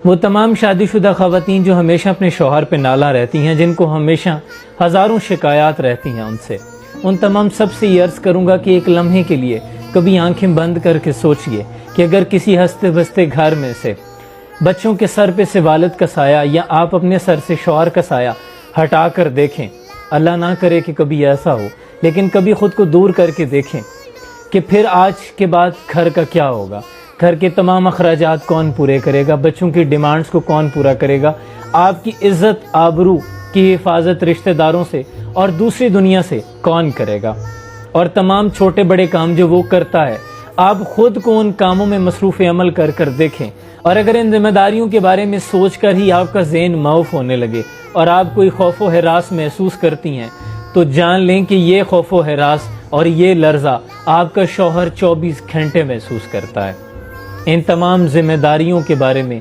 وہ تمام شادی شدہ خواتین جو ہمیشہ اپنے شوہر پہ نالہ رہتی ہیں، جن کو ہمیشہ ہزاروں شکایات رہتی ہیں ان تمام سب سے یہ عرض کروں گا کہ ایک لمحے کے لیے کبھی آنکھیں بند کر کے سوچئے کہ اگر کسی ہنستے بستے گھر میں سے بچوں کے سر پہ سے والد کا سایہ یا آپ اپنے سر سے شوہر کا سایہ ہٹا کر دیکھیں، اللہ نہ کرے کہ کبھی ایسا ہو، لیکن کبھی خود کو دور کر کے دیکھیں کہ پھر آج کے بعد گھر کا کیا ہوگا، گھر کے تمام اخراجات کون پورے کرے گا، بچوں کی ڈیمانڈز کو کون پورا کرے گا، آپ کی عزت آبرو کی حفاظت رشتہ داروں سے اور دوسری دنیا سے کون کرے گا، اور تمام چھوٹے بڑے کام جو وہ کرتا ہے آپ خود کو ان کاموں میں مصروف عمل کر کر دیکھیں، اور اگر ان ذمہ داریوں کے بارے میں سوچ کر ہی آپ کا ذہن معوف ہونے لگے اور آپ کوئی خوف و ہراس محسوس کرتی ہیں تو جان لیں کہ یہ خوف و ہراس اور یہ لرزہ آپ کا شوہر 24 گھنٹے محسوس کرتا ہے۔ ان تمام ذمہ داریوں کے بارے میں